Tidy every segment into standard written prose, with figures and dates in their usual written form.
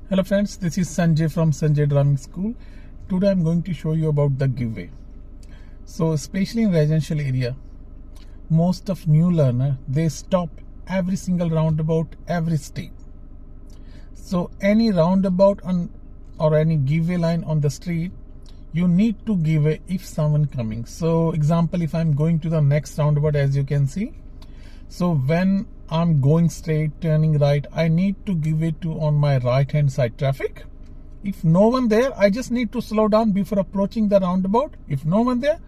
Hello friends, this is Sanjay from Sanjay Driving School. Today I'm going to show you about the giveaway. So especially in residential area, most of new learner, they stop every single roundabout, every step. So any roundabout or any giveaway line on the street, you need to give away if someone coming. So example, if I'm going to the next roundabout, as you can see. So when I'm going straight, turning right, I need to give it to on my right hand side traffic. If no one there, I just need to slow down before approaching the roundabout. If no one there,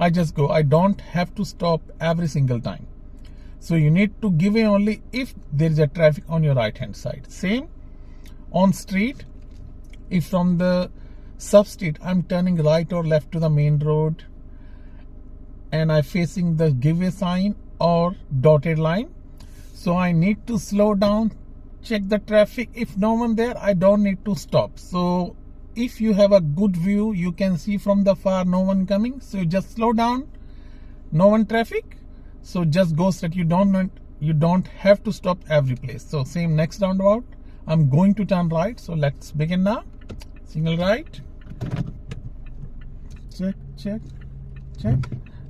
I just go. I don't have to stop every single time. So you need to give away only if there is a traffic on your right hand side. Same on street. If from the sub street I'm turning right or left to the main road and I'm facing the giveaway sign or dotted line, so I need to slow down, check the traffic. If no one there, I don't need to stop. So if you have a good view, you can see from the far no one coming, so you just slow down, no one traffic, so just go straight. You don't have to stop every place. So same next roundabout, I'm going to turn right, so let's begin now. Signal right, check,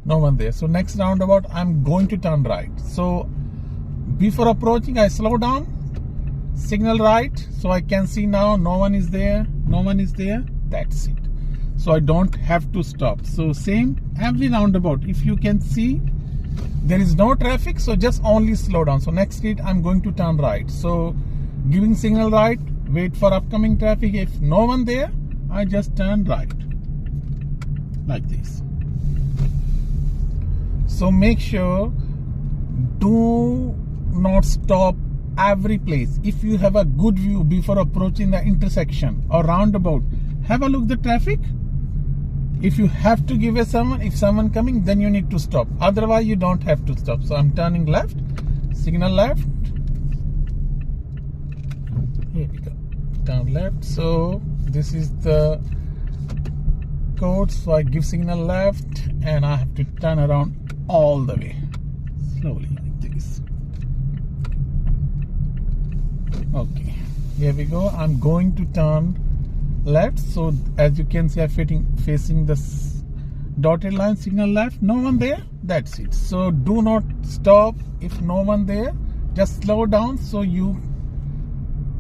no one there. So next roundabout, I'm going to turn right. So before approaching, I slow down, signal right, so I can see now no one is there, that's it. So I don't have to stop. So same every roundabout, if you can see there is no traffic, so just only slow down. So next street, I'm going to turn right, so giving signal right, wait for upcoming traffic. If no one there, I just turn right like this. So make sure do not stop every place. If you have a good view before approaching the intersection or roundabout, have a look at the traffic. If you have to give a someone, if someone coming, then you need to stop. Otherwise you don't have to stop. So I'm turning left, signal left, here we go, turn left. So this is the code, so I give signal left and I have to turn around all the way slowly like this. Okay, here we go. I'm going to turn left, so as you can see, I'm facing the dotted line, signal left, no one there, that's it. So do not stop if no one there, just slow down. So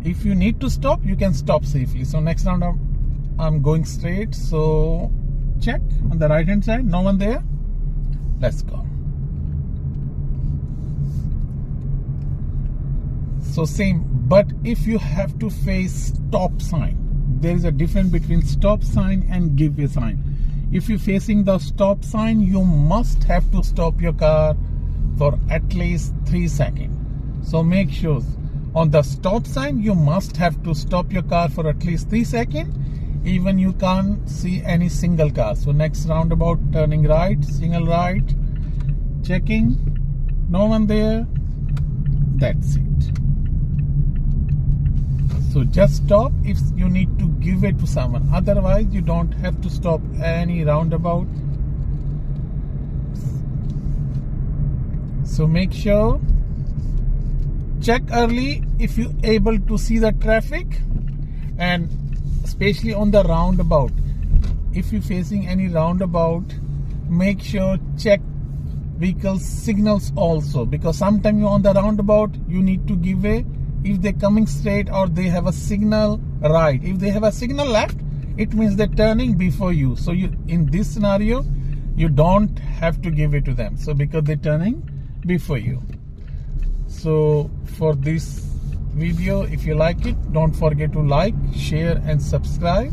if you need to stop, you can stop safely. So next round I'm going straight, so check on the right hand side, no one there, let's go. So same, but if you have to face stop sign, there is a difference between stop sign and giveaway sign. If you're facing the stop sign, you must have to stop your car for at least 3 seconds. So make sure on the stop sign, you must have to stop your car for at least 3 seconds. Even you can't see any single car. So next roundabout, turning right, signal right, checking, no one there, that's it. So just stop if you need to give it to someone. Otherwise, you don't have to stop any roundabout. So make sure, check early if you're able to see the traffic, and especially on the roundabout. If you're facing any roundabout, make sure check vehicle signals also, because sometimes you're on the roundabout, you need to give way if they're coming straight or they have a signal right. If they have a signal left, it means they're turning before you. So in this scenario, you don't have to give it to them, so because they're turning before you. So for this video, if you like it, don't forget to like, share and subscribe.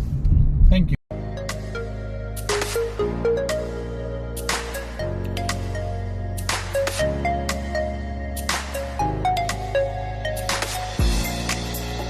Thank you.